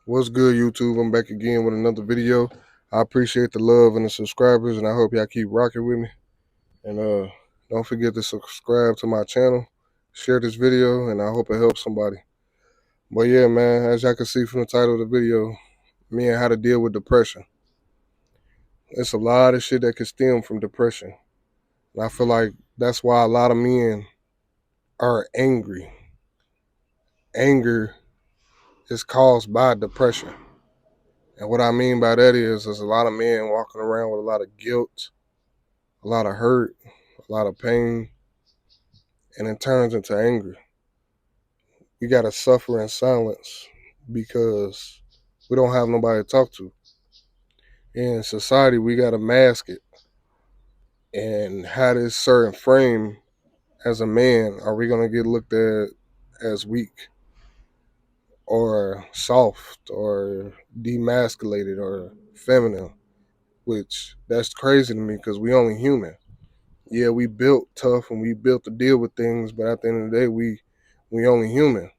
What's good, YouTube? I'm back again with another video. I appreciate the love and the subscribers, and I hope y'all keep rocking with me. And don't forget to subscribe to my channel, share this video, and I hope it helps somebody. But yeah, man, as y'all can see from the title of the video, me and how to deal with depression. It's a lot of shit that can stem from depression. And I feel like that's why a lot of men are angry. Anger is caused by depression. And what I mean by that is there's a lot of men walking around with a lot of guilt, a lot of hurt, a lot of pain, and it turns into anger. We got to suffer in silence because we don't have nobody to talk to. In society, we got to mask it and have this certain frame. As a man, are we going to get looked at as weak or soft or demasculated or feminine? Which that's crazy to me because we only human. Yeah, we built tough and we built to deal with things, but at the end of the day, we only human.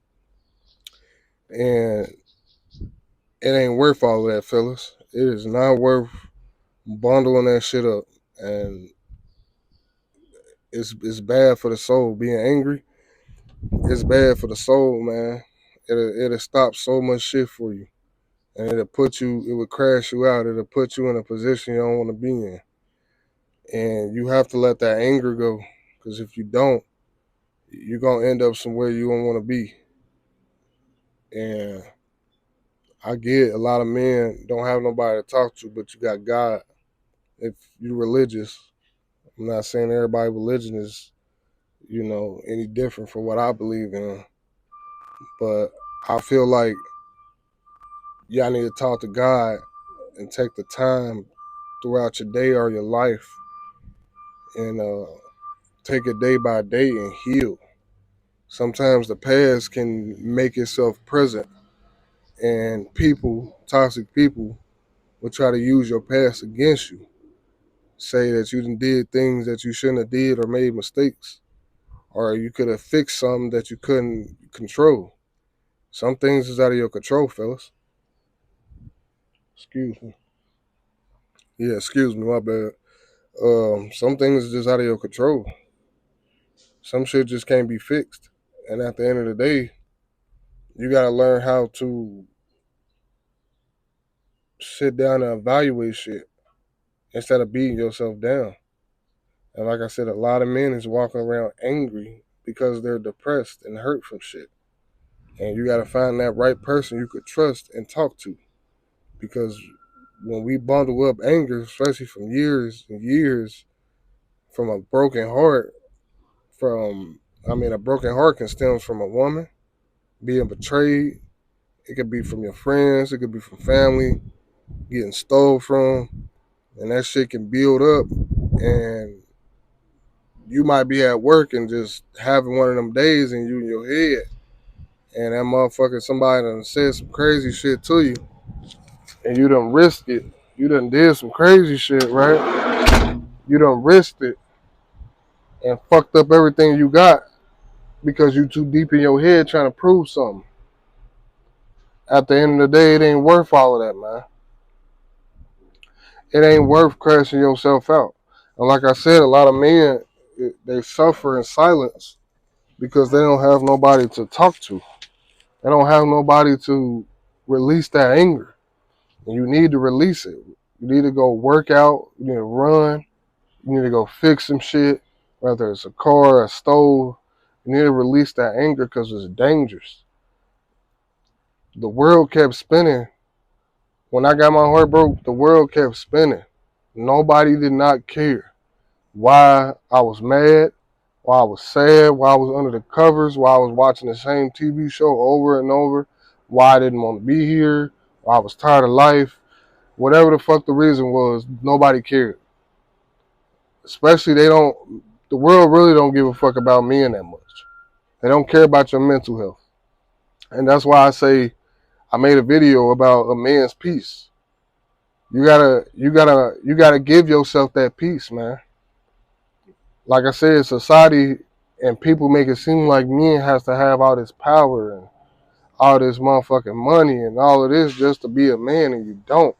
And it ain't worth all of that, fellas. It is not worth bundling that shit up. And it's bad for the soul. Being angry, it's bad for the soul, man. It'll stop so much shit for you. And it would crash you out. It'll put you in a position you don't want to be in. And you have to let that anger go. Because if you don't, you're going to end up somewhere you don't want to be. And I get a lot of men don't have nobody to talk to, but you got God. If you're religious, I'm not saying everybody's religion is, any different from what I believe in, but I feel like y'all need to talk to God and take the time throughout your day or your life and take it day by day and heal. Sometimes the past can make itself present, and toxic people, will try to use your past against you. Say that you did things that you shouldn't have did or made mistakes, or you could have fixed something that you couldn't control. Some things is out of your control, fellas. Excuse me. Yeah, excuse me, my bad. Some things is just out of your control. Some shit just can't be fixed. And at the end of the day, you gotta learn how to sit down and evaluate shit instead of beating yourself down. And like I said, a lot of men is walking around angry because they're depressed and hurt from shit. And you got to find that right person you could trust and talk to. Because when we bundle up anger, especially from years and years, from a broken heart, a broken heart can stem from a woman being betrayed. It could be from your friends. It could be from family, getting stole from. And that shit can build up. And you might be at work and just having one of them days and you in your head. And that motherfucker, somebody done said some crazy shit to you and you done risked it. You done did some crazy shit, right? You done risked it and fucked up everything you got because you too deep in your head trying to prove something. At the end of the day, it ain't worth all of that, man. It ain't worth crashing yourself out. And like I said, a lot of men, they suffer in silence because they don't have nobody to talk to. They don't have nobody to release that anger. And you need to release it. You need to go work out. You need to run. You need to go fix some shit, whether it's a car, a stove. You need to release that anger because it's dangerous. The world kept spinning. When I got my heart broke, the world kept spinning. Nobody did not care why I was mad, why I was sad, why I was under the covers, why I was watching the same TV show over and over, why I didn't want to be here, why I was tired of life. Whatever the fuck the reason was, nobody cared. Especially the world really don't give a fuck about men that much. They don't care about your mental health. And that's why I say I made a video about a man's peace. You gotta give yourself that peace, man. Like I said, society and people make it seem like men has to have all this power and all this motherfucking money and all of this just to be a man, and you don't.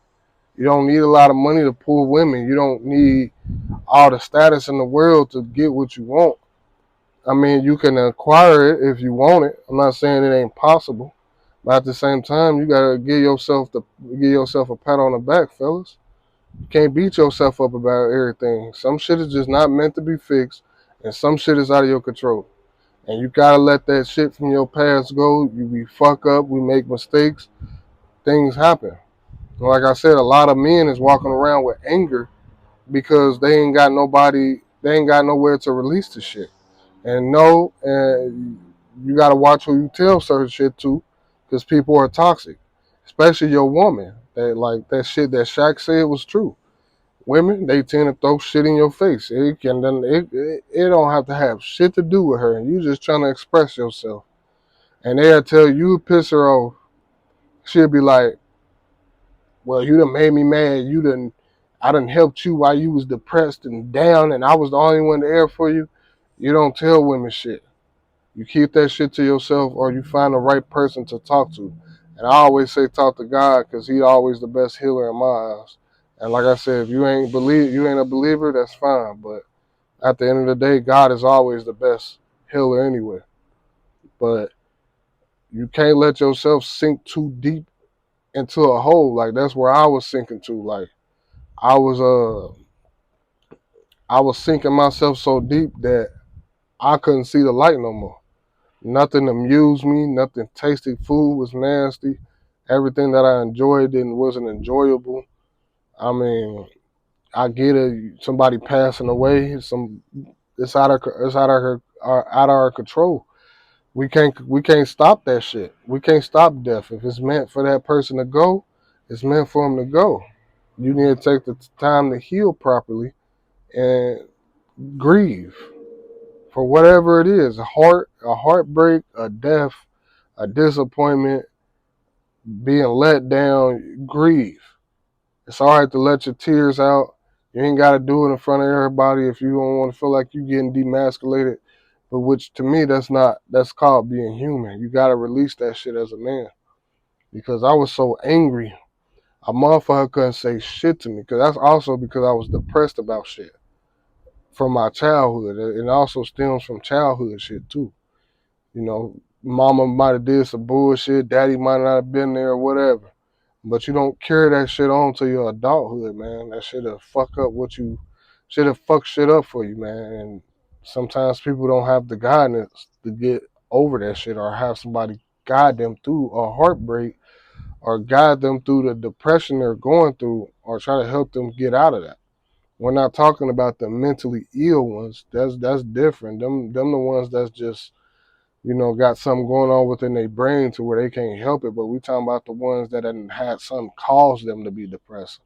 You don't need a lot of money to pull women. You don't need all the status in the world to get what you want. I mean, you can acquire it if you want it. I'm not saying it ain't possible, but at the same time, you gotta give yourself a pat on the back, fellas. You can't beat yourself up about everything. Some shit is just not meant to be fixed, and some shit is out of your control. And you gotta let that shit from your past go. We fuck up, we make mistakes, things happen. Like I said, a lot of men is walking around with anger because they ain't got nowhere to release the shit. And no, you gotta watch who you tell certain shit to, because people are toxic, especially your woman. That like that shit that Shaq said was true. Women, they tend to throw shit in your face. It don't have to have shit to do with her, and you just trying to express yourself. And they'll tell you piss her off. She'll be like, "Well, you done made me mad. I done helped you while you was depressed and down, and I was the only one there for you." You don't tell women shit. You keep that shit to yourself, or you find the right person to talk to. And I always say talk to God, because He always the best healer in my eyes. And like I said, if you ain't a believer, that's fine. But at the end of the day, God is always the best healer anyway. But you can't let yourself sink too deep into a hole. Like that's where I was sinking to. Like I was I was sinking myself so deep that I couldn't see the light no more. Nothing amused me. Nothing tasted. Food was nasty. Everything that I enjoyed wasn't enjoyable. I mean, I get it. Somebody passing away. It's out of our control. We can't stop that shit. We can't stop death. If it's meant for that person to go, it's meant for them to go. You need to take the time to heal properly and grieve for whatever it is. A heartbreak, a death, a disappointment, being let down, grieve. It's all right to let your tears out. You ain't got to do it in front of everybody if you don't want to feel like you getting demasculated. But which to me, that's called being human. You got to release that shit as a man. Because I was so angry, a motherfucker couldn't say shit to me. Because that's also because I was depressed about shit from my childhood. It also stems from childhood shit too. You know, mama might have did some bullshit, daddy might not have been there or whatever. But you don't carry that shit on to your adulthood, man. That shit'll fuck shit up for you, man. And sometimes people don't have the guidance to get over that shit, or have somebody guide them through a heartbreak, or guide them through the depression they're going through, or try to help them get out of that. We're not talking about the mentally ill ones. That's different. Them the ones that's just got something going on within their brain to where they can't help it. But we talking about the ones that had something cause them to be depressed.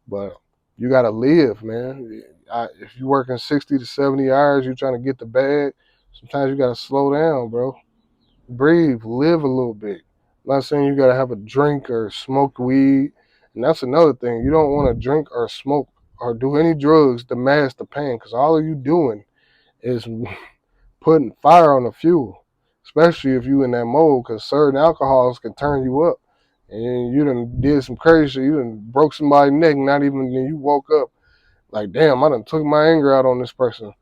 But you gotta live, man. If you're working 60 to 70 hours, you're trying to get the bag. Sometimes you gotta slow down, bro. Breathe, live a little bit. I'm not saying you gotta have a drink or smoke weed. And that's another thing. You don't want to drink or smoke or do any drugs to mask the pain, because all of you doing is putting fire on the fuel, especially if you in that mode, because certain alcohols can turn you up. And you done did some crazy shit. You done broke somebody's neck, not even then you woke up like, damn, I done took my anger out on this person.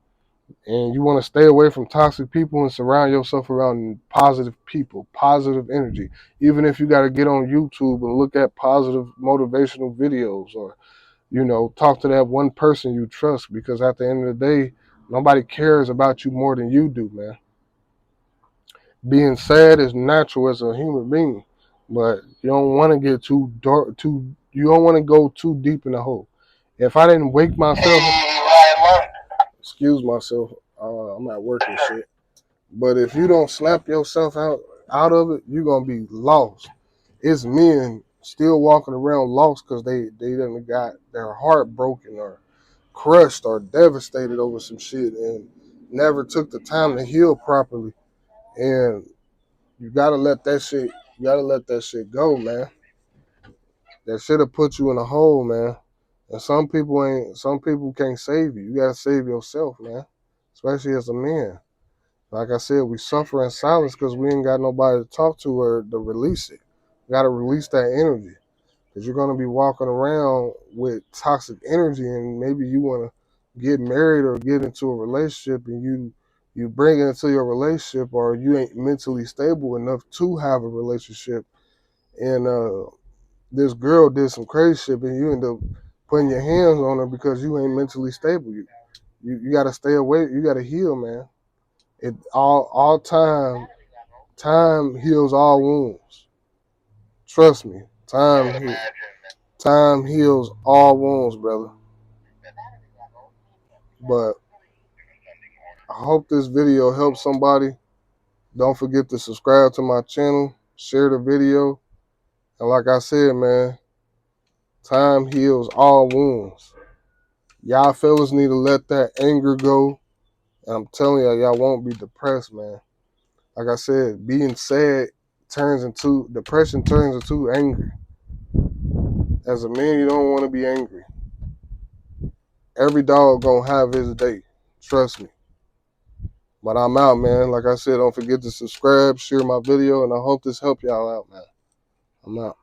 And you want to stay away from toxic people and surround yourself around positive people, positive energy. Even if you got to get on YouTube and look at positive motivational videos, or talk to that one person you trust, because at the end of the day, nobody cares about you more than you do, man. Being sad is natural as a human being, but you don't want to get too dark, you don't want to go too deep in the hole. If I didn't wake myself, excuse myself, I'm at work and shit. But if you don't slap yourself out of it, you're gonna be lost. It's men still walking around lost because they done got their heart broken or crushed or devastated over some shit, and never took the time to heal properly. And you gotta let that shit. You gotta let that shit go, man. That shit'll put you in a hole, man. And some people ain't. Some people can't save you. You gotta save yourself, man. Especially as a man. Like I said, we suffer in silence because we ain't got nobody to talk to or to release it. You got to release that energy because you're going to be walking around with toxic energy, and maybe you want to get married or get into a relationship, and you bring it into your relationship, or you ain't mentally stable enough to have a relationship, and this girl did some crazy shit, and you end up putting your hands on her because you ain't mentally stable. You got to stay away. You got to heal, man. It all time heals all wounds. Trust me, time heals all wounds, brother. But I hope this video helps somebody. Don't forget to subscribe to my channel, share the video, and like I said, man, time heals all wounds. Y'all fellas need to let that anger go, and I'm telling y'all won't be depressed, man. Like I said, being sad depression turns into anger. As a man, you don't want to be angry. Every dog gonna have his day. Trust me. But I'm out, man. Like I said, don't forget to subscribe, share my video, and I hope this helped y'all out, man. I'm out.